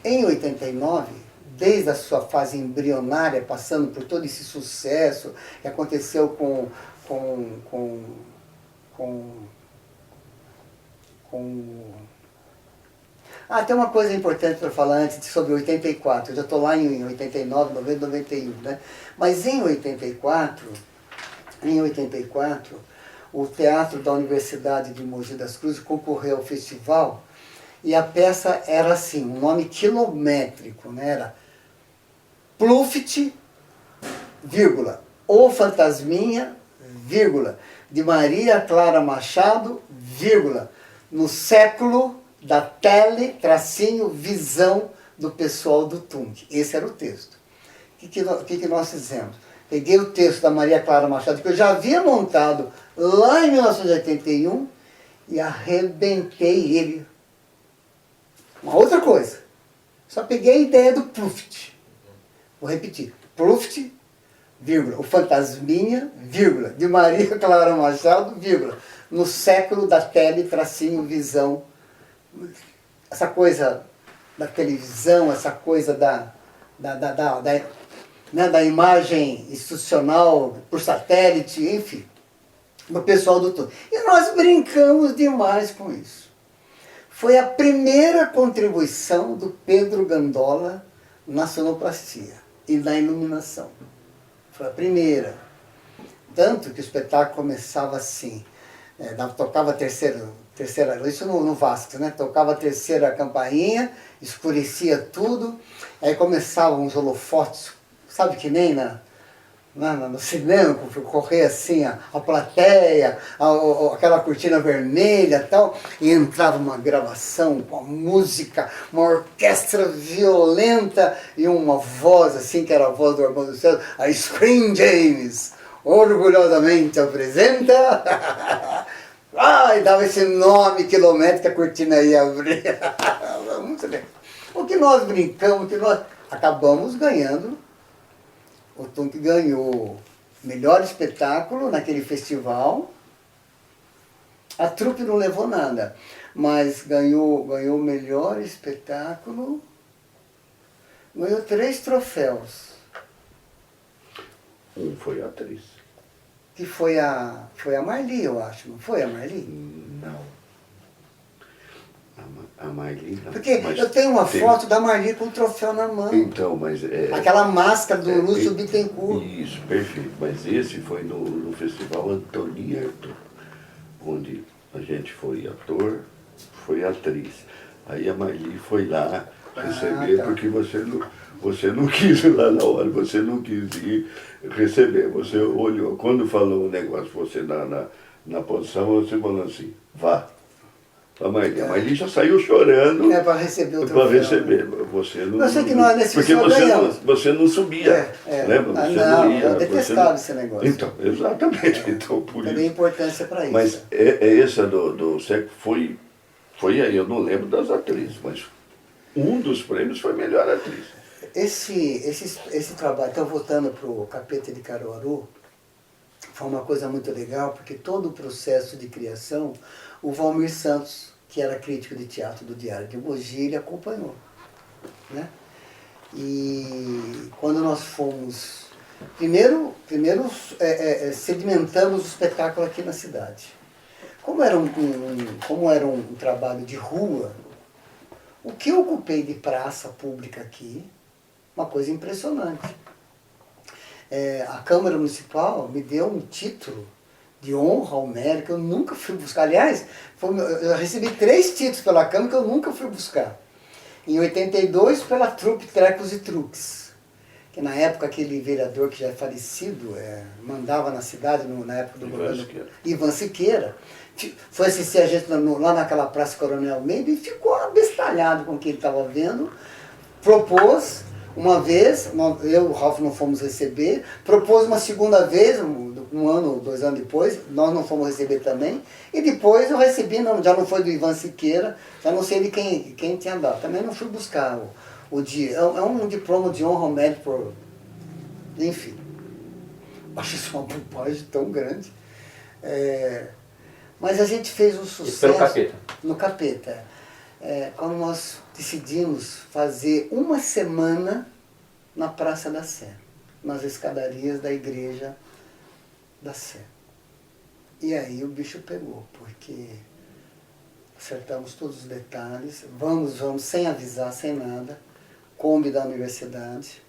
Em 89, desde a sua fase embrionária, passando por todo esse sucesso que aconteceu com tem uma coisa importante para falar antes sobre 84. Eu já estou lá em 89, 90, 91, né? Mas em 84, o Teatro da Universidade de Mogi das Cruzes concorreu ao festival e a peça era assim, um nome quilométrico, né? Era Pluft, vírgula, O Fantasminha, vírgula, de Maria Clara Machado, vírgula, no século da visão do pessoal do Tunc. Esse era o texto. O que nós fizemos? Peguei o texto da Maria Clara Machado, que eu já havia montado lá em 1981, e arrebentei ele. Uma outra coisa. Só peguei a ideia do Pluft. Vou repetir. Pluft, vírgula, o Fantasminha, vírgula, de Maria Clara Machado, vírgula, no século da visão. Essa coisa da televisão, essa coisa da imagem institucional por satélite, enfim, do pessoal do todo. E nós brincamos demais com isso. Foi a primeira contribuição do Pedro Gandola na sonoplastia e na iluminação. Foi a primeira. Tanto que o espetáculo começava assim, tocava a terceira, isso no Vasco, né? Tocava a terceira campainha, escurecia tudo, aí começavam uns holofotes, sabe que nem no cinema, correr assim a plateia, aquela cortina vermelha e tal, e entrava uma gravação com a música, uma orquestra violenta e uma voz assim, que era a voz do Armando César, a Screen James, orgulhosamente apresenta... e dava esse nome quilométrico que a cortina ia abrir. Muito bem. O que nós brincamos, que nós acabamos ganhando, o Tunc ganhou melhor espetáculo naquele festival. A trupe não levou nada, mas ganhou o melhor espetáculo, ganhou 3 troféus. Um foi a atriz. Que foi a Marli, eu acho, não foi a Marli? Não. A Marli não. Porque eu tenho uma foto da Marli com o troféu na mão. Então, mas... aquela máscara do Lúcio Bittencourt. Isso, perfeito. Mas esse foi no Festival Antonieta, onde a gente foi ator, foi atriz. Aí a Marli foi lá receber, porque você não quis ir lá na hora, você não quis ir receber. Você olhou, quando falou o negócio, você na posição, você falou assim, vá. A Marli já saiu chorando. Para receber o troféu. Para receber. Você não... Eu sei que nós nesse porque você não subia. Lembra? Você não ia. Eu detestava esse negócio. Então, exatamente. Então, por isso. Eu dei importância para isso. Mas essa do século foi aí, eu não lembro das atrizes, mas um dos prêmios foi melhor atriz. Esse trabalho, então voltando para o Capeta de Caruaru, foi uma coisa muito legal, porque todo o processo de criação, o Valmir Santos, que era crítico de teatro do Diário de Mogi, ele acompanhou. Né? E quando nós fomos... Primeiro sedimentamos o espetáculo aqui na cidade. Como era um trabalho de rua, o que eu ocupei de praça pública aqui, uma coisa impressionante. A Câmara Municipal me deu um título de honra ao mérito que eu nunca fui buscar. Aliás, eu recebi 3 títulos pela Câmara que eu nunca fui buscar. Em 82, pela trupe Trecos e Truques, que na época aquele vereador que já é falecido mandava na cidade, na época do governo Ivan Siqueira, foi assistir a gente lá naquela Praça Coronel Almeida e ficou abestalhado com o que ele estava vendo, propôs uma vez, eu e o Ralf não fomos receber, propôs uma segunda vez, um ano, 2 anos depois, nós não fomos receber também, e depois eu recebi, já não foi do Ivan Siqueira, já não sei de quem tinha dado, também não fui buscar o dia, é um diploma de honra ao mérito por... Enfim, acho isso uma bobagem tão grande. Mas a gente fez um sucesso... Pelo Capeta? No Capeta. quando nós decidimos fazer uma semana na Praça da Sé, nas escadarias da Igreja da Sé. E aí o bicho pegou, porque acertamos todos os detalhes, vamos sem avisar, sem nada, Kombi da universidade.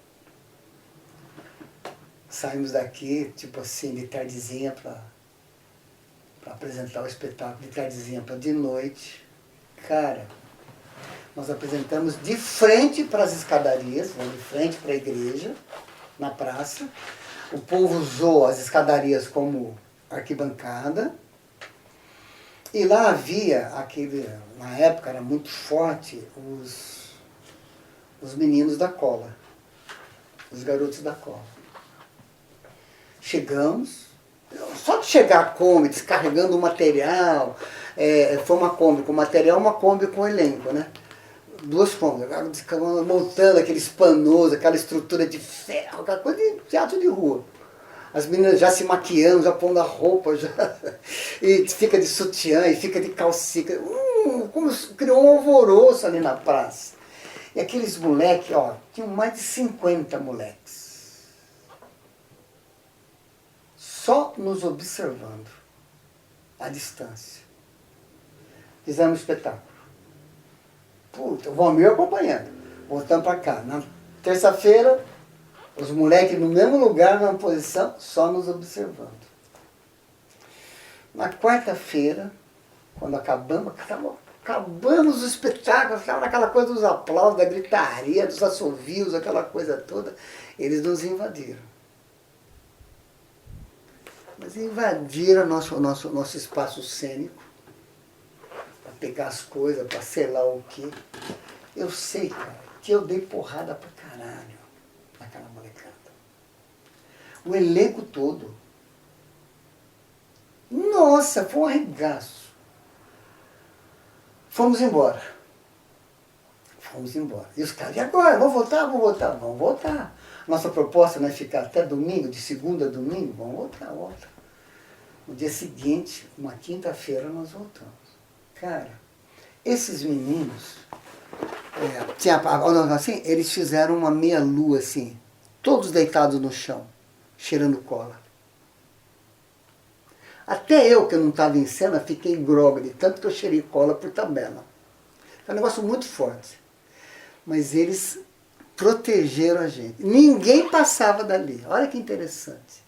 Saímos daqui, tipo assim, de tardezinha para apresentar o espetáculo, de tardezinha para de noite. Cara, nós apresentamos de frente para as escadarias, de frente para a igreja, na praça. O povo usou as escadarias como arquibancada. E lá havia na época era muito forte, os meninos da cola, os garotos da cola. Chegamos, só de chegar a Kombi, descarregando o material, foi uma Kombi com material, uma Kombi com elenco, né? 2 Kombis, montando aqueles panos, aquela estrutura de ferro, aquela coisa de teatro de rua. As meninas já se maquiando, já pondo a roupa, e fica de sutiã, e fica de calcinha. Como criou um alvoroço ali na praça. E aqueles moleques, tinham mais de 50 moleques. Só nos observando, à distância. Fizemos espetáculo. Puta, o Valmir acompanhando. Voltamos para cá. Na terça-feira, os moleques no mesmo lugar, na mesma posição, só nos observando. Na quarta-feira, quando acabamos o espetáculo, estava naquela coisa dos aplausos, da gritaria, dos assovios, aquela coisa toda, eles nos invadiram. Mas invadiram nosso espaço cênico, para pegar as coisas, para sei lá o quê. Eu sei, cara, que eu dei porrada pra caralho naquela molecada. O elenco todo. Nossa, foi um arregaço. Fomos embora. E os caras, e agora? Vamos voltar? Vamos voltar. Nossa proposta não é ficar até domingo, de segunda a domingo? Vamos voltar. No dia seguinte, uma quinta-feira, nós voltamos. Cara, esses meninos, assim, eles fizeram uma meia-lua, assim, todos deitados no chão, cheirando cola. Até eu, que não estava em cena, fiquei grogue, de tanto que eu cheirei cola por tabela. É um negócio muito forte. Mas eles protegeram a gente. Ninguém passava dali. Olha que interessante.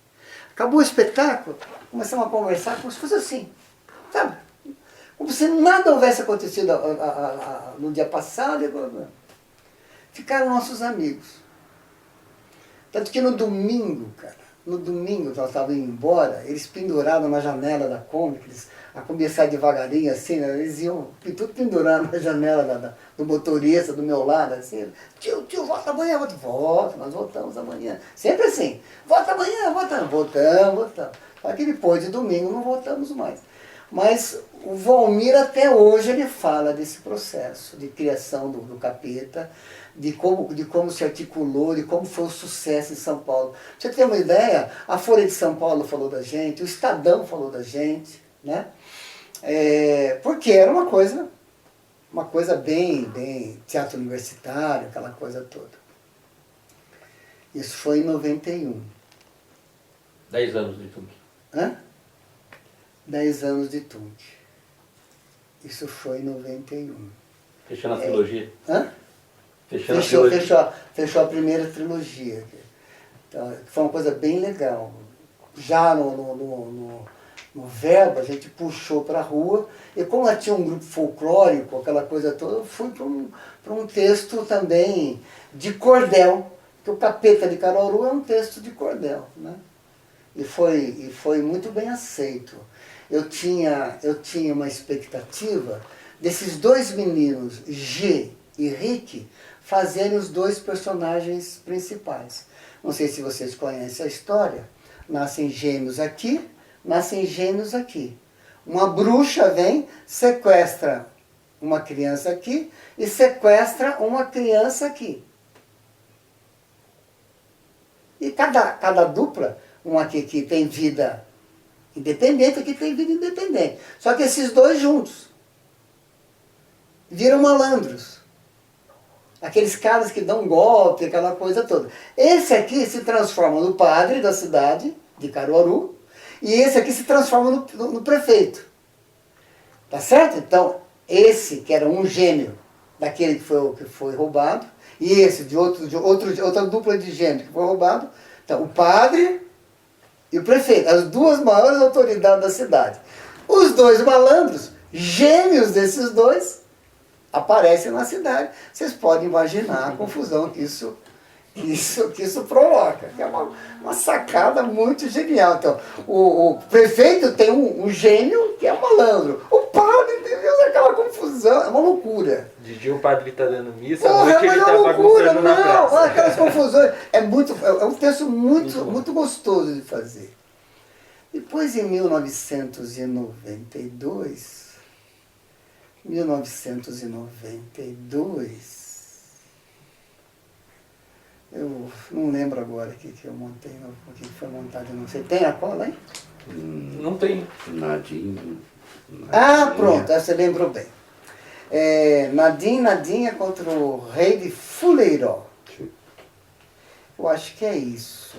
Acabou o espetáculo, começamos a conversar como se fosse assim, sabe? Como se nada houvesse acontecido no dia passado. Ficaram nossos amigos. Tanto que no domingo, nós estávamos indo embora, eles penduraram na janela da Kombi, a Kombi ia sair devagarinho assim, né? Eles iam tudo pendurando na janela do motorista, do meu lado, assim. Tio, volta amanhã, volta, nós voltamos amanhã. Sempre assim, volta amanhã, voltamos. Só que depois de domingo não voltamos mais. Mas o Valmir até hoje ele fala desse processo de criação do Capeta, de como se articulou, de como foi o sucesso em São Paulo. Pra você ter uma ideia, a Folha de São Paulo falou da gente, o Estadão falou da gente, né? Porque era uma coisa bem teatro universitário, aquela coisa toda. Isso foi em 91. 10 anos de tudo. 10 anos de Tunk. Isso foi em 91. Fechando a trilogia. Fechou a primeira trilogia. Então, foi uma coisa bem legal. Já no Verbo, a gente puxou para a rua, e como ela tinha um grupo folclórico, aquela coisa toda, eu fui para um texto também de cordel, porque o Capeta de Caruaru é um texto de cordel, né? E foi muito bem aceito. Eu tinha uma expectativa desses 2 meninos, G e Rick, fazerem os 2 personagens principais. Não sei se vocês conhecem a história. Nascem gêmeos aqui, nascem gêmeos aqui. Uma bruxa vem, sequestra uma criança aqui e sequestra uma criança aqui. E cada dupla, uma aqui que tem vida independente, aqui tem vida independente. Só que esses 2 juntos. viram malandros. Aqueles caras que dão golpe, aquela coisa toda. Esse aqui se transforma no padre da cidade de Caruaru, e esse aqui se transforma no prefeito. Tá certo? Então, esse que era um gêmeo daquele que foi roubado, e esse de outra dupla de gêmeos que foi roubado. Então, o padre e o prefeito, as duas maiores autoridades da cidade. Os dois malandros, gêmeos desses dois, aparecem na cidade. Vocês podem imaginar a confusão que isso provoca. Que é uma sacada muito genial. Então, o prefeito tem um gênio que é um malandro. O padre tem aquela confusão, é uma loucura. De dia o padre está dando missa, à Porra, noite ele está bagunçando na praça. Olha aquelas confusões. É um texto muito gostoso de fazer. Depois, em 1992, eu não lembro agora o que eu montei, o que foi montado, eu não sei. Tem a cola aí? Não tem. Nadinha. Ah, pronto, essa você lembrou bem. Nadinha contra o rei de Fuleiró. Eu acho que é isso.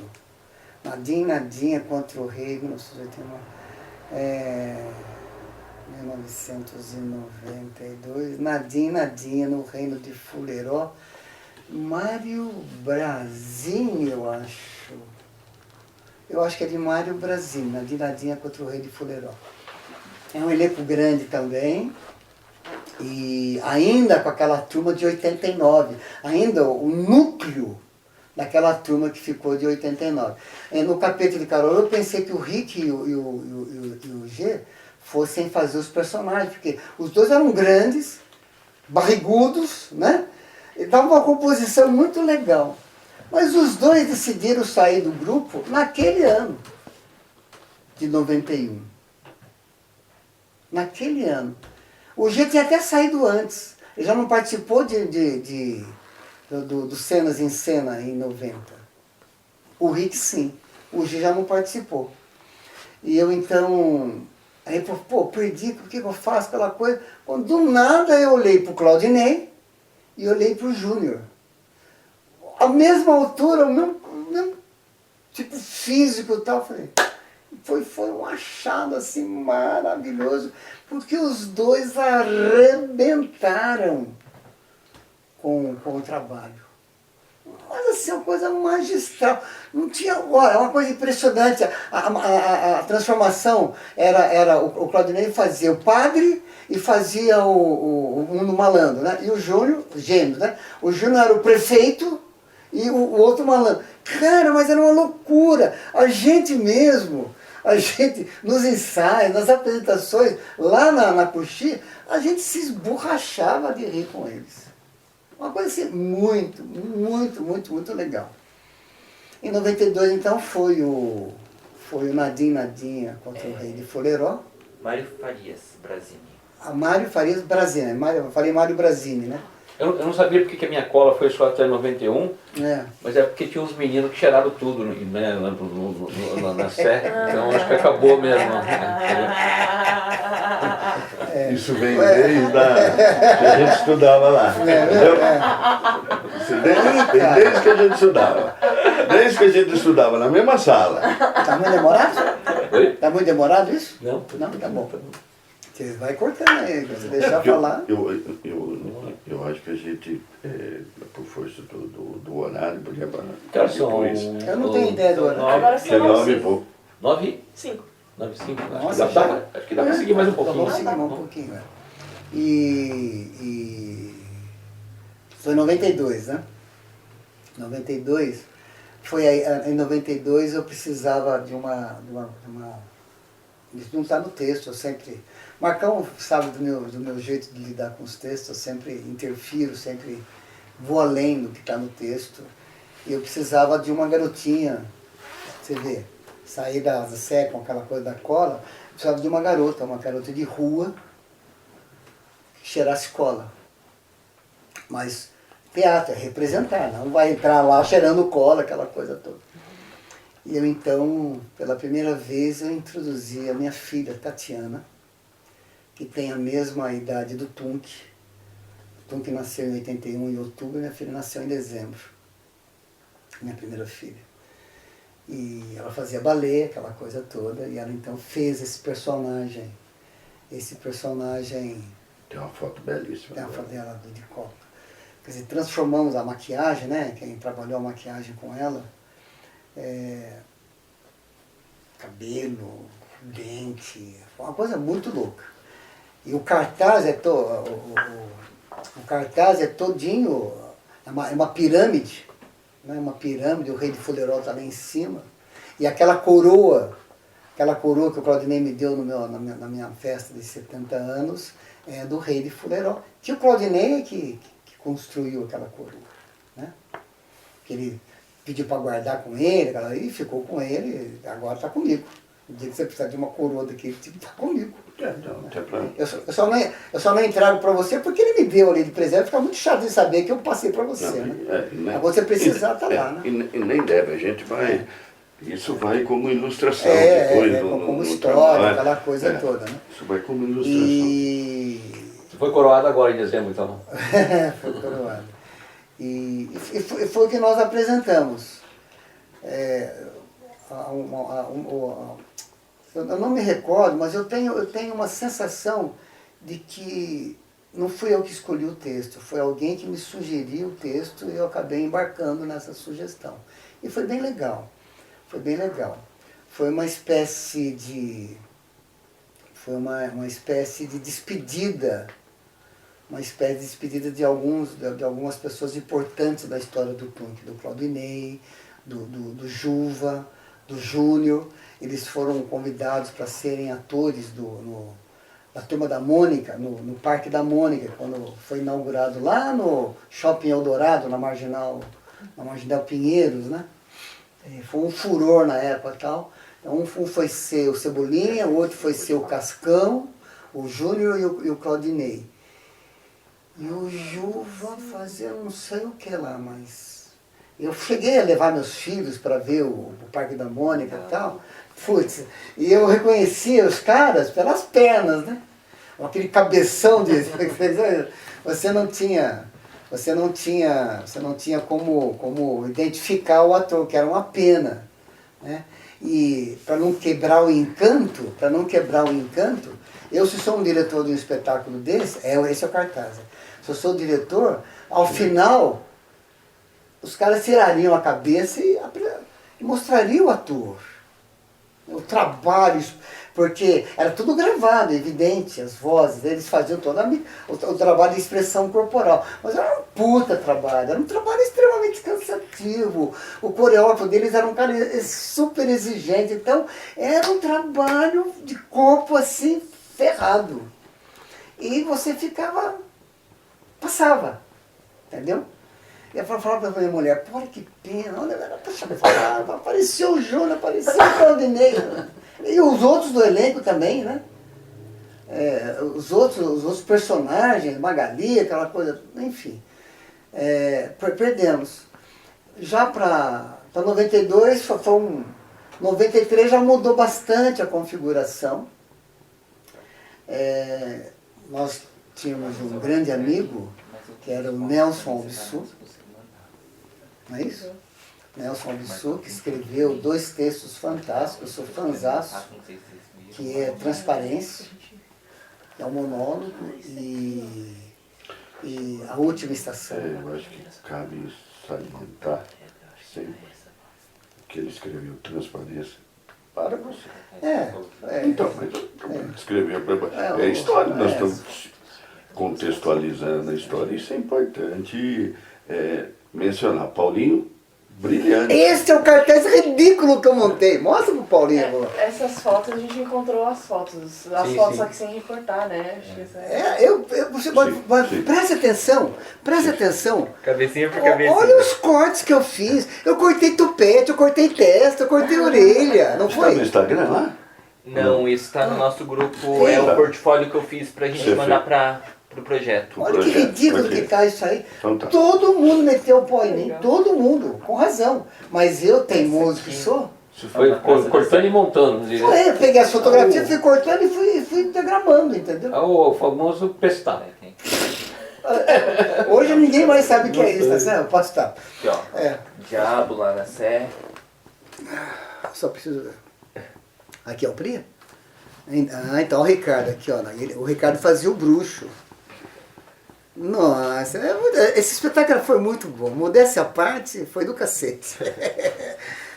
Nadinha contra o rei, 1992. Nadinha no reino de Fuleiró. Mário Brazini, eu acho. Eu acho que é de Mário Brazini, Nadinha contra o rei de Fuleiró. É um elenco grande também. E ainda com aquela turma de 89. Ainda o núcleo daquela turma que ficou de 89. No Capeta de Caruaru eu pensei que o Rick e o G fossem fazer os personagens, porque os dois eram grandes, barrigudos, né? E dava uma composição muito legal. Mas os dois decidiram sair do grupo naquele ano de 91. Naquele ano. O G tinha até saído antes. Ele já não participou do Cenas em Cena em 90. O Rick sim. O G já não participou. E eu então... Aí, perdi, o que eu faço aquela coisa? Quando do nada eu olhei para o Claudinei e olhei para o Júnior. A mesma altura, o mesmo tipo físico e tal. Falei, foi um achado assim maravilhoso, porque os dois arrebentaram com o trabalho. Mas assim, uma coisa magistral. Não tinha, olha, é uma coisa impressionante. A transformação era o Claudinei fazia o padre e fazia o malandro, né? E o Júnior, gêmeos, né? O Júnior era o prefeito e o outro malandro. Cara, mas era uma loucura. A gente, nos ensaios, nas apresentações, lá na Cuxi, a gente se esborrachava de rir com eles. Uma coisa assim, muito legal. Em 92, então, foi o Nadinha contra o rei de Fuleiró. Mário Farias Brazini. A Mário Farias Brazini. Eu falei Mário Brazini, né? Eu não sabia porque que a minha cola foi só até 91, É. mas é porque tinha uns meninos que cheiraram tudo, né, na Sé, então acho que acabou mesmo. Isso vem desde que a gente estudava lá. Entendeu? Desde que a gente estudava. Desde que a gente estudava na mesma sala. Tá muito demorado? Oi? Tá muito demorado isso? Não. Não, tá bom. Você vai cortando aí, você deixar falar. Eu acho que a gente, por força do horário, podia falar Que horas são? depois. Eu não tenho ideia do horário. Agora Que é são 9 e pouco. 9? 5. 9 5. Nossa, Acho que dá pra seguir mais um pouquinho. Vamos seguir mais um pouquinho. É. E foi em 92, né? 92, foi aí, em 92 eu precisava de uma isso não está no texto, eu sempre... Marcão sabe do meu jeito de lidar com os textos, eu sempre interfiro, sempre vou além do que está no texto. E eu precisava de uma garotinha, você vê, sair da Sé com aquela coisa da cola, eu precisava de uma garota de rua, que cheirasse cola. Mas teatro é representar, não vai entrar lá cheirando cola, aquela coisa toda. E eu então, pela primeira vez, eu introduzi a minha filha, Tatiana, que tem a mesma idade do Tunk, Tum que nasceu em 81, em outubro, minha filha nasceu em dezembro. Minha primeira filha. E ela fazia balé, aquela coisa toda, e ela então fez esse personagem. Esse personagem... Tem uma foto belíssima. Tem a foto dela de copa. Quer dizer, transformamos a maquiagem, né? Quem trabalhou a maquiagem com ela, cabelo, dente, foi uma coisa muito louca. E o cartaz o cartaz é todinho, é uma pirâmide, né? Uma pirâmide, o rei de Fulerol está lá em cima. E aquela coroa que o Claudinei me deu na minha festa de 70 anos, é do rei de Fulerol. Que o Claudinei que construiu aquela coroa, né? Que ele pediu para guardar com ele, e ficou com ele, agora está comigo. O dia que você precisar de uma coroa daquele tipo, está comigo. Eu só não entrego para você porque ele me deu ali de presente, fica muito chato de saber que eu passei para você, né? Agora você precisar, tá lá, né? E nem deve, a gente vai... Isso vai como ilustração depois. Como história, aquela coisa toda, né? Isso vai como ilustração. Você foi coroado agora em dezembro, então? Foi coroado. E foi o que nós apresentamos. Eu não me recordo, mas eu tenho uma sensação de que não fui eu que escolhi o texto, foi alguém que me sugeriu o texto e eu acabei embarcando nessa sugestão. E foi bem legal. Foi bem legal. Foi uma espécie de... Foi uma espécie de despedida. Uma espécie de despedida de algumas pessoas importantes da história do Tunc. Do Claudinei, do Juva, do Júnior. Eles foram convidados para serem atores da Turma da Mônica, no Parque da Mônica, quando foi inaugurado lá no Shopping Eldorado, na Marginal Pinheiros, né? Foi um furor na época e tal. Então, um foi ser o Cebolinha, o outro foi ser o Cascão, o Júnior e o Claudinei. E o Juva fazia não sei o que lá, mas... Eu cheguei a levar meus filhos para ver o Parque da Mônica e tal. Putz, e eu reconhecia os caras pelas pernas, né? Aquele cabeção de... Você não tinha como identificar o ator, que era uma pena, né? E para não quebrar o encanto, se sou um diretor de um espetáculo desse, esse é o cartaz. Se eu sou o diretor, ao final, os caras tirariam a cabeça e mostrariam o ator. O trabalho, porque era tudo gravado, evidente, as vozes, eles faziam todo o trabalho de expressão corporal. Mas era um puta trabalho, era um trabalho extremamente cansativo. O coreógrafo deles era um cara super exigente, então era um trabalho de corpo assim, ferrado. E você passava, entendeu? E eu falava para minha mulher, pô, que pena, olha, apareceu o Júnior, apareceu o Claudinei. E os outros do elenco também, né? Os outros personagens, Magali, aquela coisa, enfim. Perdemos. Já para 92, 93 já mudou bastante a configuração. Nós tínhamos um grande amigo, que era o Nelson Albissu. Não é isso? Nelson Albissu, que escreveu 2 textos fantásticos, eu sou fãzaço, que é Transparência, que é um monólogo, e A Última Estação. Eu acho que cabe salientar sempre que ele escreveu Transparência para você. Então, mas escreveu para... É história, nós estamos contextualizando a história, isso é importante mencionar. Paulinho, brilhante. Esse é o cartaz ridículo que eu montei. Mostra pro Paulinho agora. Essas fotos, a gente encontrou as fotos. As fotos só que sem recortar, né? Acho que presta atenção. Cabecinha por cabecinha. Olha os cortes que eu fiz. Eu cortei tupete, eu cortei testa, eu cortei orelha. Não Está foi? no Instagram lá? Não, isso está no nosso grupo, é o portfólio que eu fiz pra gente mandar pro projeto. Olha que ridículo que tá isso aí. Então tá. Todo mundo meteu o pau em mim, todo mundo, com razão. Mas eu, teimoso que sou, Você foi cortando e montando. eu peguei as fotografias, fui cortando e fui diagramando, entendeu? É o famoso pestar. Hoje ninguém mais sabe o que é isso, tá certo? Posso estar. Aqui, ó. É, Diabo lá na Sé. só preciso. Aqui é o Pri? Ah, então o Ricardo aqui, ó. O Ricardo fazia o bruxo. Nossa, esse espetáculo foi muito bom. Modéstia à parte, foi do cacete.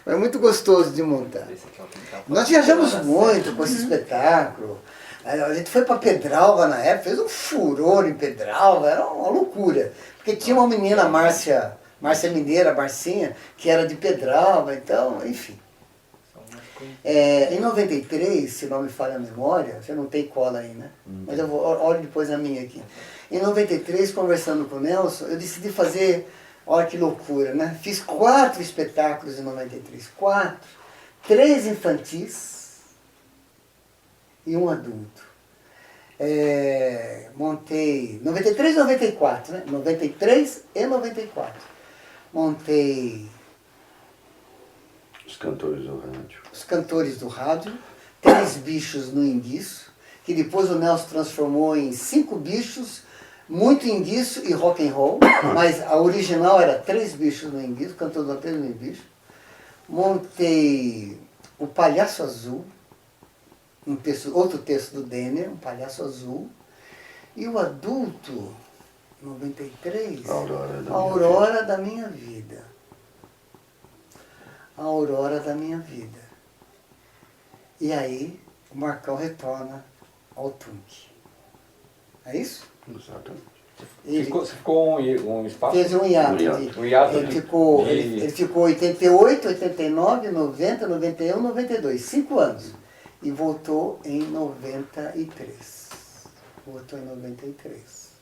Foi muito gostoso de montar. Esse aqui é o quintal. Nós viajamos muito com esse espetáculo. A gente foi para Pedralva na época, fez um furor em Pedralva, era uma loucura. Porque tinha uma menina, Márcia Mineira, Marcinha, que era de Pedralva, então, enfim. Em 93, se não me falha a memória, você não tem cola aí, né? Mas eu vou, olha depois a minha aqui. Em 93, conversando com o Nelson, eu decidi fazer, olha que loucura, né? Fiz 4 espetáculos em 93, 4. 3 infantis e 1 adulto. Montei 93 e 94, né? 93 e 94. Montei Os cantores do rádio. Os Cantores do Rádio, 3 bichos no Enguiço, que depois o Nelson transformou em 5 bichos, muito enguiço e rock and roll, mas a original era 3 bichos no Enguiço, Cantores do Rádio no bicho. Montei o Palhaço Azul, outro texto do Denner, um Palhaço Azul, e o adulto, 93, A Aurora da A Aurora da Minha Vida. A Aurora da Minha Vida. E aí, o Marcão retorna ao Tunk. É isso? Exatamente. Você ficou um espaço? Fez um hiato. Um hiato, Ele né? ficou, E- ele ficou 88, 89, 90, 91, 92. 5 anos. E voltou em 93. Voltou em 93.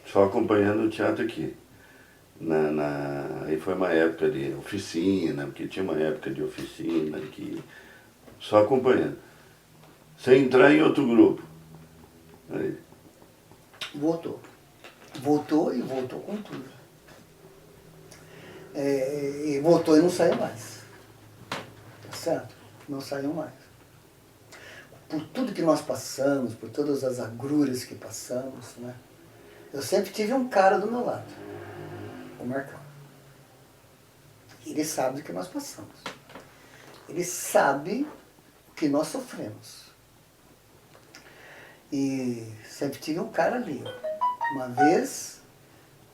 Só acompanhando o teatro aqui. Aí foi uma época de oficina, porque tinha uma época de oficina que só acompanhando. Sem entrar em outro grupo. Aí, Voltou. Voltou e voltou com tudo. E voltou e não saiu mais. Tá certo? Não saiu mais. Por tudo que nós passamos, por todas as agruras que passamos, né? Eu sempre tive um cara do meu lado, o Marcão. Ele sabe do que nós passamos. Ele sabe o que nós sofremos. E sempre tive um cara ali. Uma vez,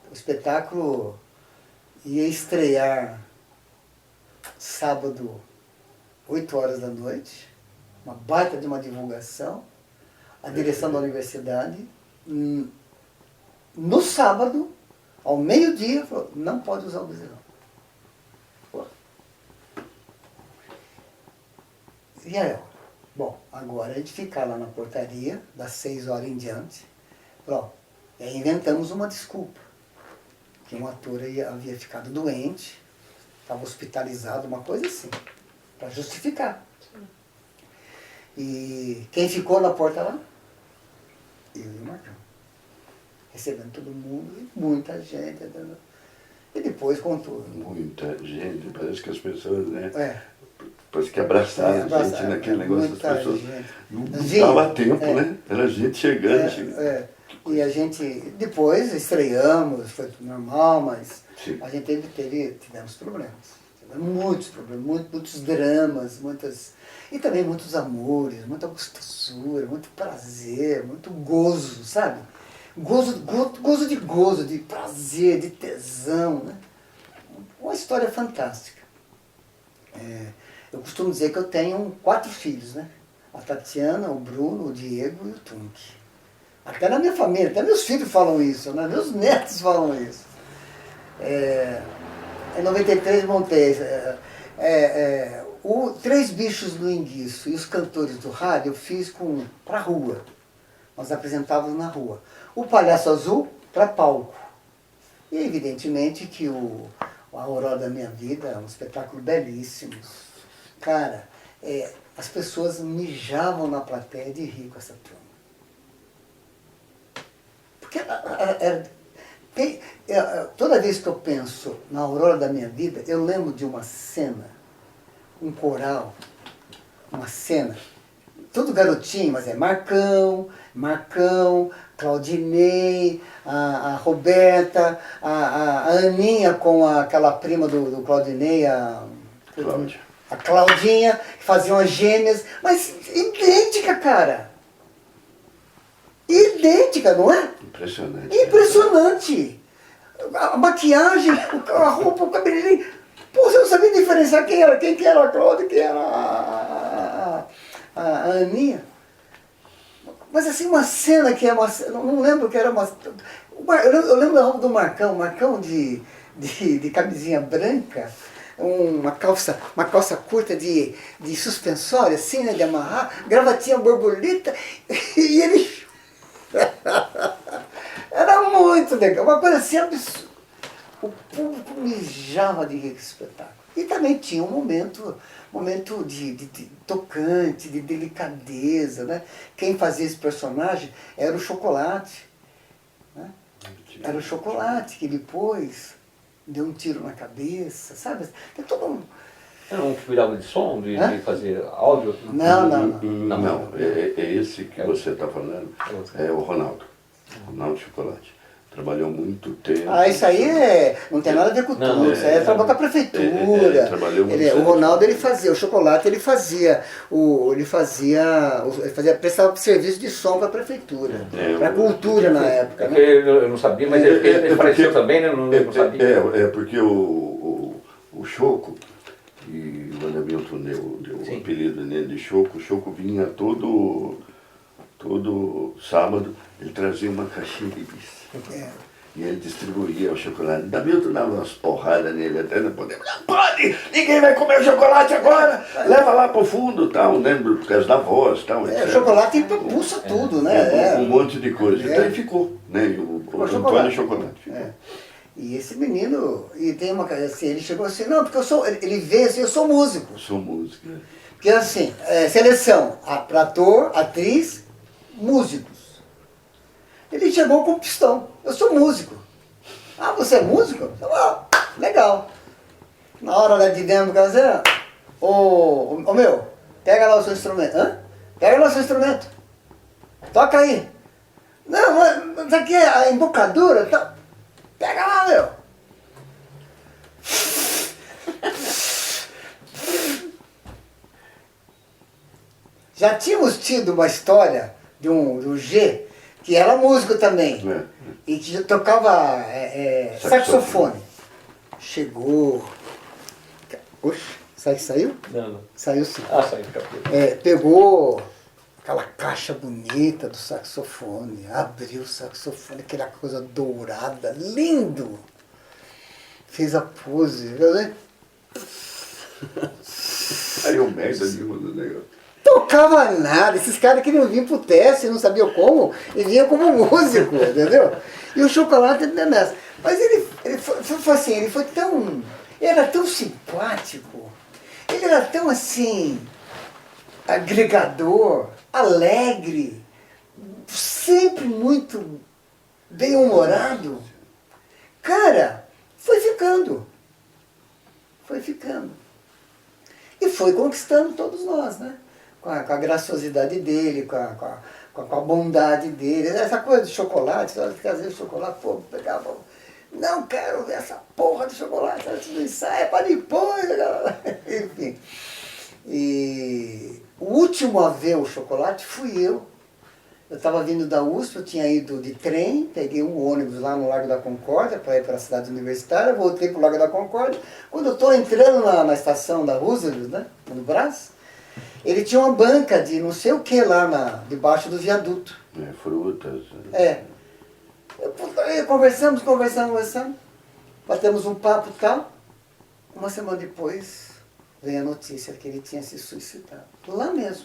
o espetáculo ia estrear sábado, 8 horas da noite, uma baita de uma divulgação, a direção da universidade, no sábado, ao meio-dia, falou, não pode usar o bezerrão. Pô. E aí, ó, bom, agora a gente fica lá na portaria, das 6 horas em diante, pronto. E aí inventamos uma desculpa, que um ator havia ficado doente, estava hospitalizado, uma coisa assim, para justificar. E quem ficou na porta lá? Eu e o Marcão. Recebendo todo mundo, e muita gente. E depois contou. muita gente, parece que as pessoas, né? É. Parece que abraçaram a gente naquele negócio das muita pessoas. gente. Não Gente, dava tempo, é. né? Era gente chegando. E a gente, depois estreamos, foi tudo normal, mas Sim. a gente tivemos problemas. Tivemos muitos problemas, muitos dramas, e também muitos amores, muita gostosura, muito prazer, muito gozo, sabe? Gozo, de prazer, de tesão, né? Uma história fantástica. Eu costumo dizer que eu tenho 4 filhos, né? A Tatiana, o Bruno, o Diego e o Tunk. Até na minha família, até meus filhos falam isso, né? Meus netos falam isso. Em 93 montei o 3 bichos no Enguiço e os Cantores do Rádio eu fiz para rua. Nós apresentávamos na rua. O Palhaço Azul para palco. E evidentemente que a Aurora da Minha Vida é um espetáculo belíssimo. Cara, as pessoas mijavam na plateia de rir com essa turma. Porque toda vez que eu penso na Aurora da Minha Vida, eu lembro de uma cena, um coral, uma cena, tudo garotinho, mas é Marcão, Claudinei, a Roberta, a Aninha com aquela prima do Claudinei, Cláudia. a Claudinha, que faziam as gêmeas, mas idêntica, cara. Idêntica, não é? Impressionante. Impressionante. A maquiagem, a roupa, o cabelinho. Pô, você não sabia diferenciar quem que era a Cláudia e quem era a Aninha. Mas assim, uma cena que é uma... Não lembro que era uma... Eu lembro da roupa do Marcão de camisinha branca, uma calça curta de suspensório, assim, né, de amarrar, gravatinha borboleta, e ele... Era muito legal, uma coisa assim absurda. O público mijava de rir com esse espetáculo. E também tinha um momento de tocante, de delicadeza, né? Quem fazia esse personagem era o Chocolate. Né? Era o Chocolate que depois deu um tiro na cabeça, sabe? Tem todo um... Era um que cuidava de som, de fazer áudio? Não, é esse que você está falando, é o Ronaldo Chocolate. Trabalhou muito tempo. Ah, isso aí não tem nada a ver com tudo, isso aí trabalhou com a prefeitura. Trabalhou muito O Ronaldo ele fazia, o Chocolate ele prestava serviço de som para a prefeitura, para a cultura na época. Né? Eu não sabia, mas ele faleceu também, né? Eu não sabia. Porque o Choco, e o Andamilton deu o apelido nele de Choco, o Choco vinha todo sábado, ele trazia uma caixinha de bis. E ele distribuía o chocolate. Andamilton dava umas porradas nele até não poder. Não pode! Ninguém vai comer o chocolate agora! Leva lá pro fundo, tal, né? Por causa da voz, tal. O chocolate impulsa tudo, né? Um monte de coisa. Então ele ficou, né? E o Antônio Chocolate ficou. E esse menino, e tem uma coisa assim, ele chegou assim, não, porque ele vê assim, eu sou músico. Eu sou músico. Porque assim, seleção, para ator, atriz, músicos. Ele chegou com pistão, eu sou músico. Ah, você é músico? Ah, legal. Na hora da dinâmica, ô meu, pega lá o seu instrumento. Hã? Pega lá o seu instrumento. Toca aí. Não, isso aqui é a embocadura. Tá. Pega lá, meu. Já tínhamos tido uma história de um G, que era músico também, e que tocava saxofone. Chegou... Oxe, saiu? Não. Saiu sim. Ah, saiu. Pegou aquela caixa bonita do saxofone, abriu o saxofone, aquela coisa dourada, lindo. Fez a pose, né? Aí o merda nenhuma do negócio. Tocava nada, esses caras queriam vir pro teste, não sabiam como, e vinha como músico, entendeu? E o Chocolate nessa. Mas ele foi assim, ele era tão simpático, ele era tão assim, agregador, alegre, sempre muito bem-humorado. Cara, foi ficando. E foi conquistando todos nós, né? Com a graciosidade dele, com a bondade dele. Essa coisa de chocolate, que às vezes chocolate, pô, pegava... Não quero ver essa porra de chocolate antes do ensaio, é para depois. Enfim. E o último a ver o chocolate fui eu. Eu estava vindo da USP, eu tinha ido de trem, peguei um ônibus lá no Largo da Concórdia para ir para a cidade universitária, voltei para o Largo da Concórdia. Quando eu estou entrando na estação da Roosevelt, né, no Brás, ele tinha uma banca de não sei o que lá debaixo do viaduto. Frutas. Conversamos, batemos um papo e tal. Uma semana depois, veio a notícia que ele tinha se suicidado. Lá mesmo,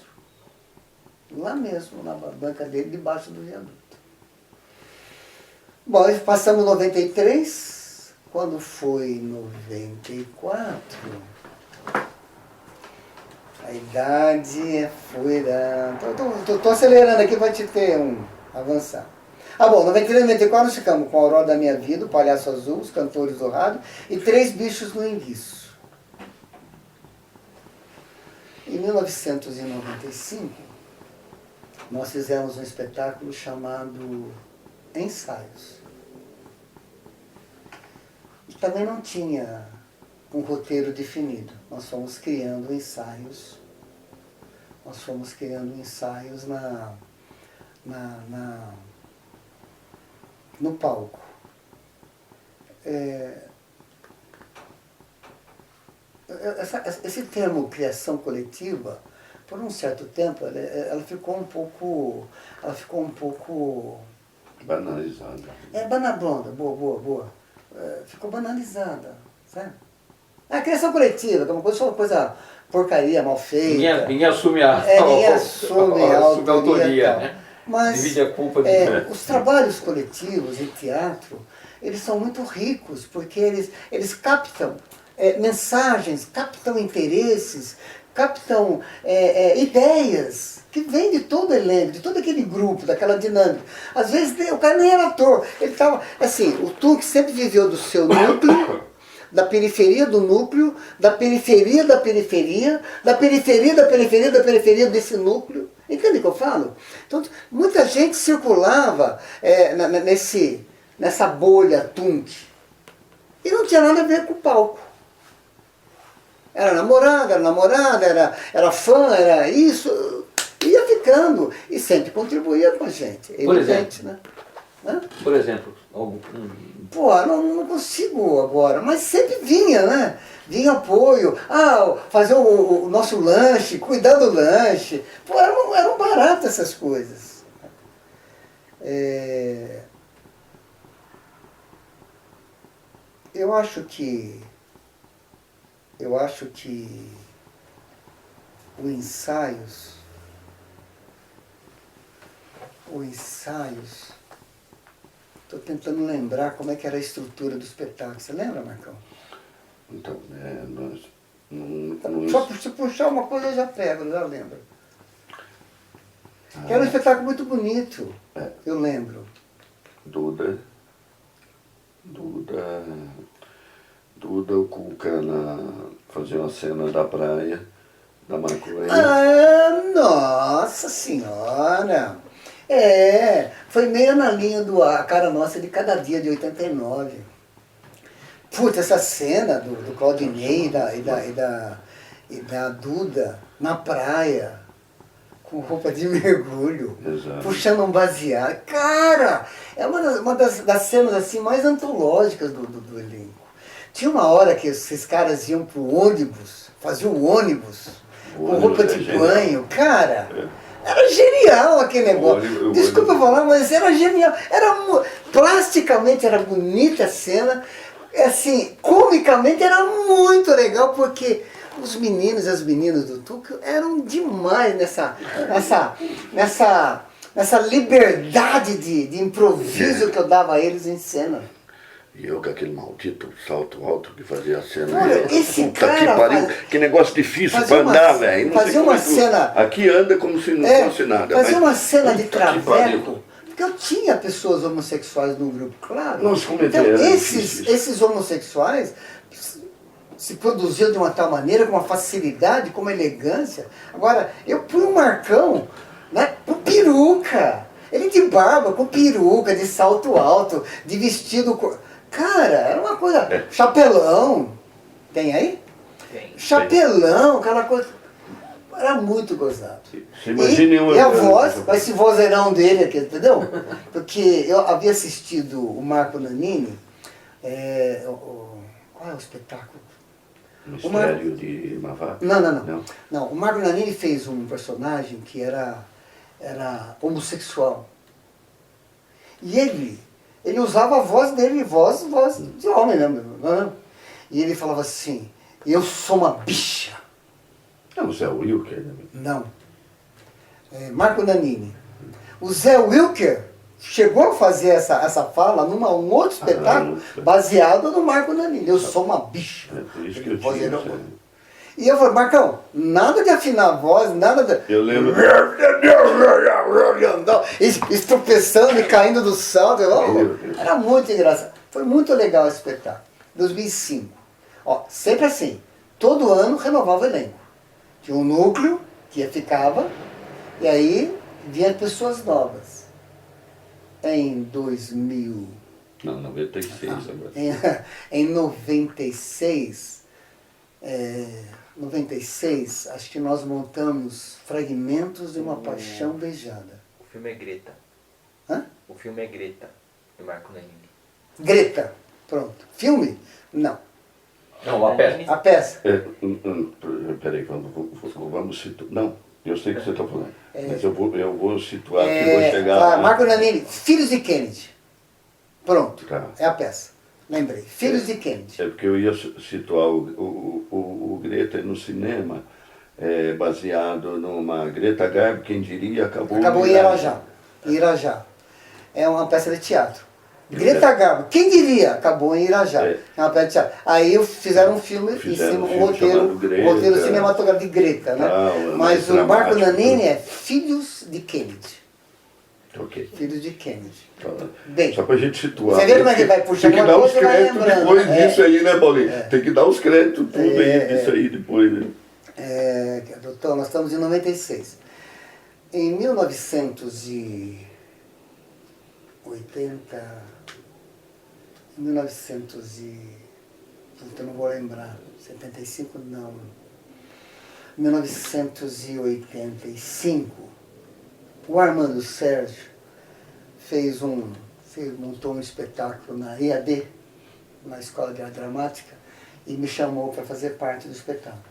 na banca dele, debaixo do viaduto. Bom, passamos 93, quando foi 94, a idade foi da... Tô acelerando aqui para te ter avançar. Bom, 93 e 94 nós ficamos com a Aurora da Minha Vida, o Palhaço Azul, os Cantores do Rádio e Três Bichos no Enguiço. Em 1995, nós fizemos um espetáculo chamado Ensaios. E também não tinha um roteiro definido. Nós fomos criando ensaios. Nós fomos criando ensaios no palco. Esse termo criação coletiva, por um certo tempo, ela ficou um pouco Banalizada. banabronda, boa. Ficou banalizada, sabe? A criação coletiva, que é uma coisa porcaria, mal feita. Ninguém assume a, Ninguém assume a autoria, né? Mas divide a culpa de os trabalhos coletivos em teatro, eles são muito ricos, porque eles captam mensagens, captam interesses, captam ideias que vêm de todo o elenco, de todo aquele grupo, daquela dinâmica. Às vezes o cara nem era ator, ele estava, assim, o Tuque sempre viveu do seu núcleo, da periferia do núcleo, da periferia da periferia, da periferia da periferia da periferia desse núcleo. Entende o que eu falo? Então, muita gente circulava nessa bolha Tuque. E não tinha nada a ver com o palco. Era namorada, era fã, era isso. Ia ficando. E sempre contribuía com a gente. Por Evidente, exemplo? Né? Por exemplo, Pô, não consigo agora, mas sempre vinha, né? Vinha apoio, fazer o nosso lanche, cuidar do lanche. Pô, eram barato essas coisas. Eu acho que o ensaios, estou tentando lembrar como é que era a estrutura do espetáculo. Você lembra, Marcão? Então, nós Só se puxar uma coisa eu já pego, já lembro. Era um espetáculo muito bonito, eu lembro. Duda, o Cuca fazia uma cena da praia, da maconha. Nossa Senhora! Foi meio na linha do A Cara Nossa de Cada Dia, de 89. Putz, essa cena do Claudinei e da Duda na praia, com roupa de mergulho, Exato. puxando um baseado. Cara, é uma das cenas assim mais antológicas do elenco. Tinha uma hora que esses caras iam pro ônibus, faziam o ônibus, com roupa de banho. Cara, era genial aquele negócio. Desculpa falar, mas era genial. Plasticamente era bonita a cena. Assim, comicamente era muito legal, porque os meninos e as meninas do Tuque eram demais nessa liberdade de improviso que eu dava a eles em cena. E eu com aquele maldito salto alto que fazia a cena. Olha, esse puta cara que pariu, que negócio difícil pra andar, velho. Fazia uma cena. Aqui anda como se não fosse nada. Fazia mas uma cena de puta que pariu. traveco. Porque eu tinha pessoas homossexuais no grupo, claro. Nossa, como então, era esses homossexuais se produziam de uma tal maneira, com uma facilidade, com uma elegância. Agora, eu pus um Marcão, né, com peruca. Ele de barba, com peruca, de salto alto, de vestido... Cara, era uma coisa... Chapelão. Tem aí? Tem. Chapelão, aquela coisa... Era muito gozado. Você imagina E a voz, com esse vozeirão dele aqui, entendeu? Porque eu havia assistido o Marco Nanini, qual é o espetáculo? Mistério de Mavá? Não, o Marco Nanini fez um personagem que era homossexual. E ele usava a voz dele, voz de homem mesmo. Né? E ele falava assim, eu sou uma bicha. É o Zé Wilker. Não. Marco Nanini. O Zé Wilker chegou a fazer essa fala num outro espetáculo baseado no Marco Nanini. Eu sou uma bicha. É por isso que eu tinha. E eu falei, Marcão, nada de afinar a voz, nada de... Eu lembro. Estropeçando e caindo do salto. Era muito engraçado. Foi muito legal esse espetáculo. 2005. Ó, sempre assim. Todo ano renovava o elenco. Tinha um núcleo que ficava, e aí vieram pessoas novas. Em 2000, Não, 96 agora. em 96, 96, acho que nós montamos Fragmentos de uma Paixão Beijada. O filme é Greta. Hã? O filme é Greta, do Marco Nanini. Greta, pronto. Filme? Não. Não, a peça. A peça. Peraí, vamos situar. Não, eu sei o que você está falando. Mas eu vou situar aqui, vou chegar. Claro, Marco Nanini, Filhos de Kennedy. Pronto, Tá. é a peça. Lembrei. Filhos de Kennedy. É porque eu ia situar o Greta no cinema, baseado numa Greta Garbo, quem diria, acabou em Irajá. Em Irajá. É uma peça de teatro. Greta Garbo, quem diria? Acabou em Irajá. É uma peça de teatro. Aí fizeram um filme em cima, um roteiro cinematográfico de Greta, né? Mas o Marco Nanini é Filhos de Kennedy. Ok. Filhos de Kennedy. Bem, só pra gente situar. Você vê como é que vai puxar tem que uma dar os coisa e vai créditos lembrando. depois disso aí, né, Paulinho? Tem que dar os créditos tudo aí disso aí depois, né? Doutor, nós estamos em 96. Em 1980, eu não vou lembrar, 75 não, 1985, o Armando Sérgio montou um espetáculo na EAD, na Escola de Arte Dramática, e me chamou para fazer parte do espetáculo.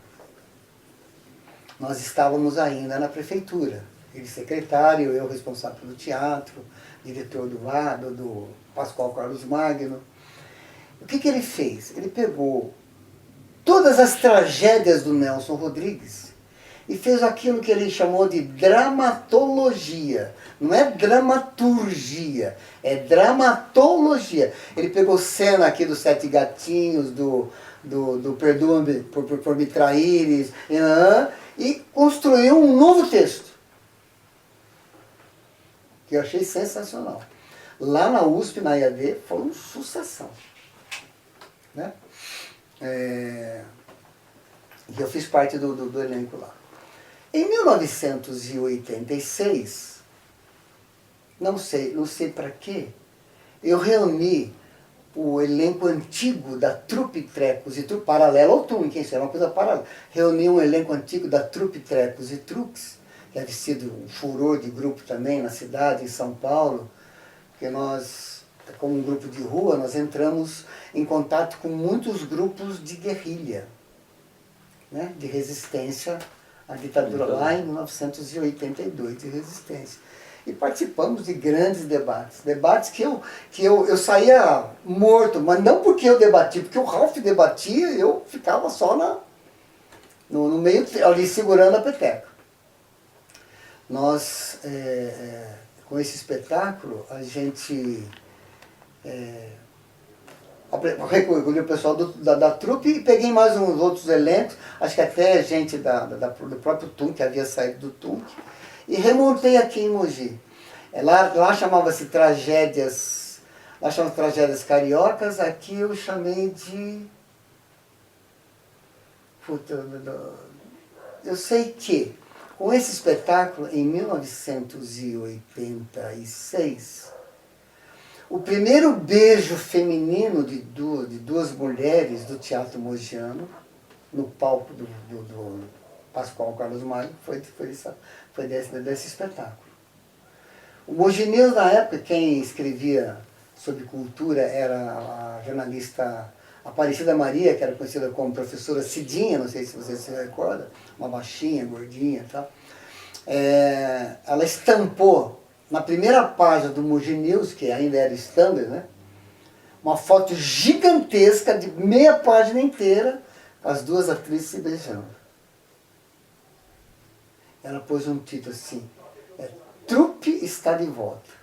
Nós estávamos ainda na prefeitura, ele secretário, eu responsável pelo teatro, diretor do Pascoal Carlos Magno. O que ele fez? Ele pegou todas as tragédias do Nelson Rodrigues e fez aquilo que ele chamou de dramatologia. Não é dramaturgia, é dramatologia. Ele pegou cena aqui dos Sete Gatinhos, do Perdoa-me por me traíres, e construiu um novo texto, que eu achei sensacional. Lá na USP, na IAD, foi uma sucessão. Né? E eu fiz parte do elenco lá. Em 1986, não sei para quê, eu reuni o elenco antigo da Trupe Trecos e Truques, paralelo ao Tum, quem sabe, uma coisa paralela. Reuni um elenco antigo da Trupe Trecos e Truques, que havia sido um furor de grupo também na cidade, em São Paulo, porque nós, como um grupo de rua, nós entramos em contato com muitos grupos de guerrilha, né, de resistência à ditadura lá em 1982, de resistência. E participamos de grandes debates que eu saía morto, mas não porque eu debati, porque o Ralph debatia e eu ficava só no meio, ali segurando a peteca. Nós, com esse espetáculo, a gente recolhi o pessoal da trupe e peguei mais uns outros elencos, acho que até gente do próprio TUNC, que havia saído do TUNC, e remontei aqui em Mogi. Lá chamava-se Tragédias, lá chamava Tragédias Cariocas, aqui eu chamei de... Eu sei que, com esse espetáculo, em 1986, o primeiro beijo feminino de duas mulheres do Teatro Mogiano, no palco do Pascoal Carlos Magno, foi desse espetáculo. O Mogineus, na época, quem escrevia sobre cultura era a jornalista Aparecida Maria, que era conhecida como professora Cidinha, não sei se você se recorda, uma baixinha, gordinha e tal. Ela estampou na primeira página do Mogi News, que ainda era standard, né, uma foto gigantesca de meia página inteira, as duas atrizes se beijando. Ela pôs um título assim, Trupe está de volta.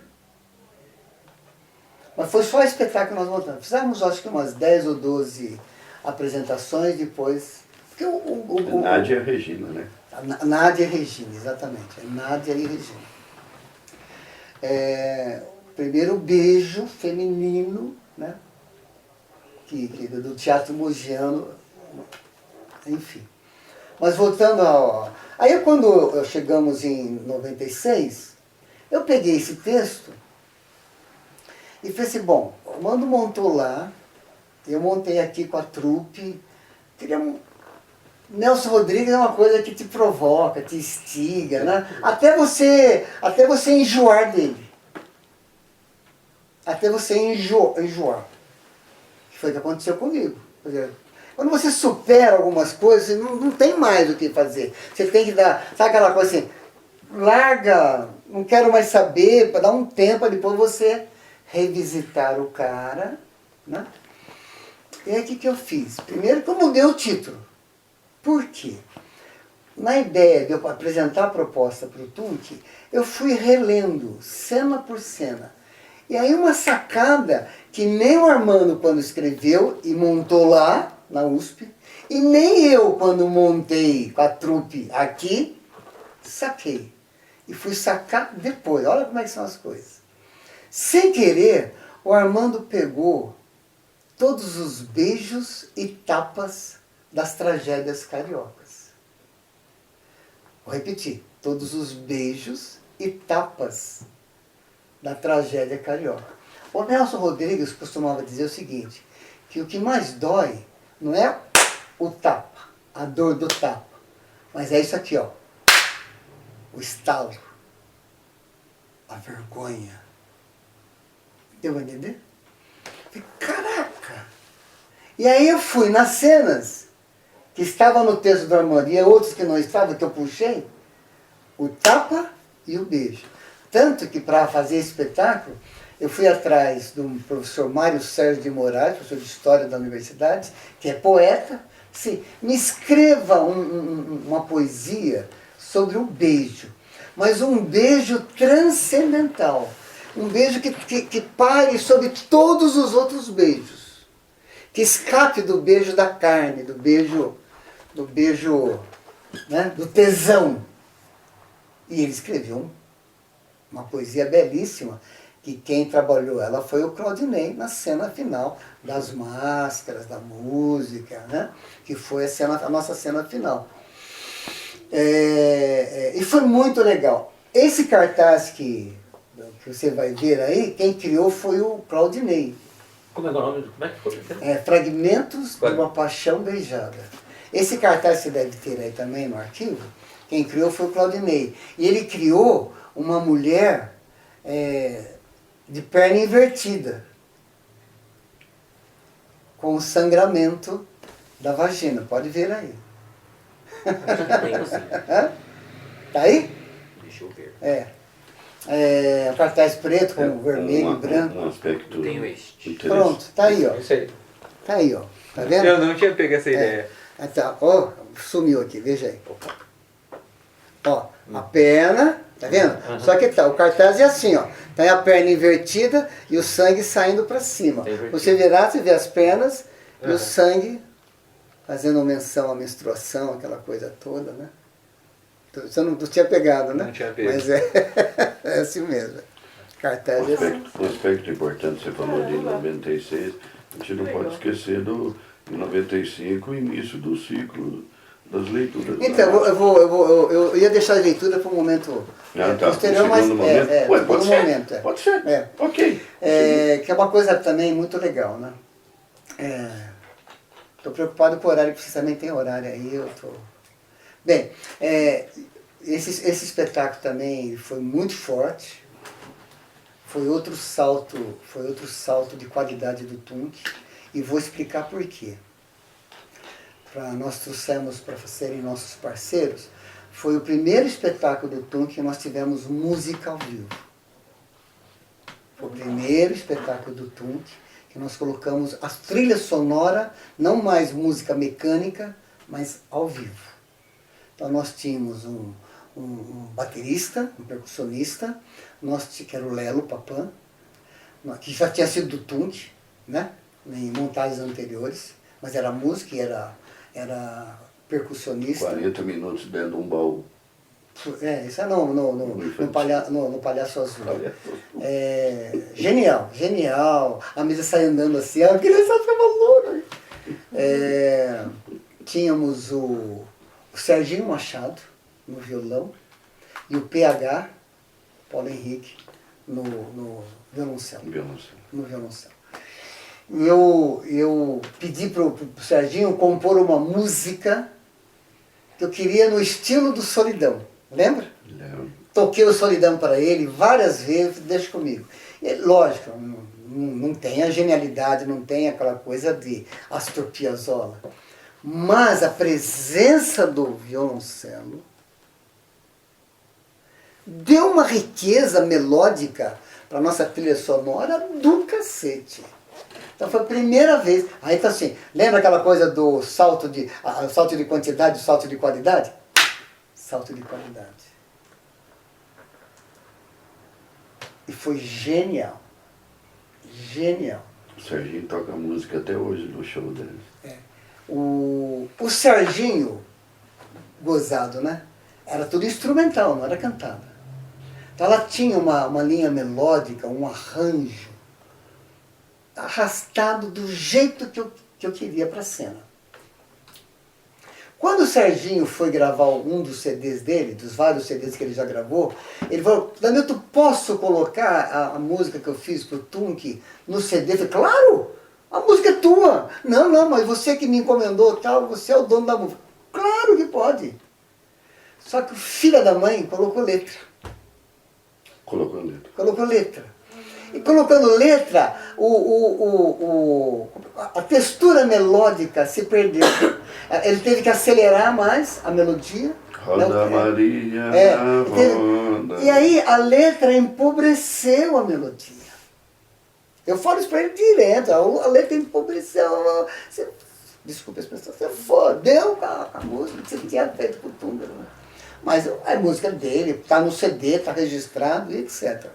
Mas foi só espetáculo que nós montamos. Fizemos, acho que umas 10 ou 12 apresentações, depois... Nádia e Regina, né? Nádia e Regina, exatamente. Nádia e Regina. Primeiro beijo feminino, né? Do Teatro Mogiano, enfim. Mas voltando Aí quando chegamos em 96, Eu peguei esse texto e falei assim, bom, o Armando montou lá, eu montei aqui com a trupe, Nelson Rodrigues é uma coisa que te provoca, te instiga, né? Até você enjoar dele. Até você enjoar. Que foi o que aconteceu comigo. Quer dizer, quando você supera algumas coisas, você não tem mais o que fazer. Você tem que dar, sabe aquela coisa assim, larga, não quero mais saber, para dar um tempo, para depois você revisitar o cara, né? E aí o que eu fiz? Primeiro que eu mudei o título. Por quê? Na ideia de eu apresentar a proposta para o Tunc, eu fui relendo cena por cena. E aí uma sacada que nem o Armando quando escreveu e montou lá na USP, e nem eu quando montei com a trupe aqui, saquei. E fui sacar depois. Olha como é que são as coisas. Sem querer, o Armando pegou todos os beijos e tapas das tragédias cariocas. Vou repetir. Todos os beijos e tapas da tragédia carioca. O Nelson Rodrigues costumava dizer o seguinte, que o que mais dói não é o tapa, a dor do tapa, mas é isso aqui, ó, o estalo, a vergonha. Deu pra entender? Falei, caraca! E aí eu fui nas cenas que estavam no texto do Armando e outros que não estavam, que eu puxei, o tapa e o beijo. Tanto que para fazer esse espetáculo, eu fui atrás do professor Mário Sérgio de Moraes, professor de História da Universidade, que é poeta. Sim, me escreva uma poesia sobre o beijo, mas um beijo transcendental. Um beijo que pare sobre todos os outros beijos. Que escape do beijo da carne, do beijo, né, do tesão. E ele escreveu uma poesia belíssima, que quem trabalhou ela foi o Claudinei na cena final das máscaras, da música, né? Que foi a nossa cena final. E foi muito legal. Esse cartaz que você vai ver aí, quem criou foi o Claudinei. Como é o nome? Como é que foi? Fragmentos de uma Paixão Beijada. Esse cartaz você deve ter aí também no arquivo. Quem criou foi o Claudinei. E ele criou uma mulher de perna invertida, com o sangramento da vagina. Pode ver aí. Tá aí? Deixa eu ver. Um cartaz preto com vermelho e branco. Um aspecto Tenho este. Pronto, tá aí, ó. Isso aí. Tá aí, ó. Tá vendo? Eu não tinha pego essa ideia. Então, ó, sumiu aqui, veja aí. Ó, a perna, tá vendo? Só que tá, o cartaz é assim, ó. Tem a perna invertida e o sangue saindo para cima. Você virar, você vê as pernas e o sangue fazendo menção à menstruação, aquela coisa toda, né? Você não tinha pegado, né? Não tinha pego. Mas é assim mesmo. Cartaz é assim. Um aspecto importante, você falou de 96, a gente não pode esquecer do em 95, o início do ciclo das leituras. Então, eu ia deixar a leitura para um momento posterior, mas pode ser. momento. Pode ser. Ok. Que é uma coisa também muito legal, né? Estou preocupado com o horário, porque vocês também tem horário aí. Bem, esse espetáculo também foi muito forte. Foi outro salto de qualidade do Tunc. E vou explicar por quê. Nós trouxemos para serem nossos parceiros. Foi o primeiro espetáculo do Tunc que nós tivemos música ao vivo. Foi o primeiro espetáculo do Tunc que nós colocamos a trilha sonora, não mais música mecânica, mas ao vivo. Então nós tínhamos um baterista, um percussionista, que era o Lelo Papan, que já tinha sido do Tunc, né? Em montagens anteriores, mas era música e era percussionista. 40 minutos dentro de um baú. Isso é no Palhaço Azul. Genial. A mesa sai andando assim, a criança ficava louca. Tínhamos o Serginho Machado no violão e o PH Paulo Henrique no violoncelo. Violoncelo. No violoncelo. Eu pedi para o Serginho compor uma música que eu queria no estilo do Solidão. Lembra? Lembro. Toquei o Solidão para ele várias vezes, deixa comigo. E, lógico, não tem a genialidade, não tem aquela coisa de Astor Piazzolla. Mas a presença do violoncelo deu uma riqueza melódica para a nossa trilha sonora do cacete. Então foi a primeira vez. Aí tá assim, lembra aquela coisa do salto de quantidade e salto de qualidade? Salto de qualidade. E foi genial. Genial. O Serginho toca música até hoje no show dele. O Serginho, gozado, né? Era tudo instrumental, não era cantada. Então ela tinha uma linha melódica, um arranjo arrastado do jeito que eu queria para a cena. Quando o Serginho foi gravar um dos CDs dele, dos vários CDs que ele já gravou, ele falou, Danilton, posso colocar a música que eu fiz pro Tunc no CD? Eu falei, claro, a música é tua. Não, mas você que me encomendou tal, você é o dono da música. Claro que pode. Só que o filho da mãe colocou letra. Colocou letra. Colocou letra. E colocando letra, a textura melódica se perdeu. Ele teve que acelerar mais a melodia. Roda Maria, roda. E aí a letra empobreceu a melodia. Eu falo isso para ele direto, a letra empobreceu. Desculpa a expressão, você fodeu com a música que você tinha feito com o Túngaro. Mas a música dele, está no CD, está registrado e etc.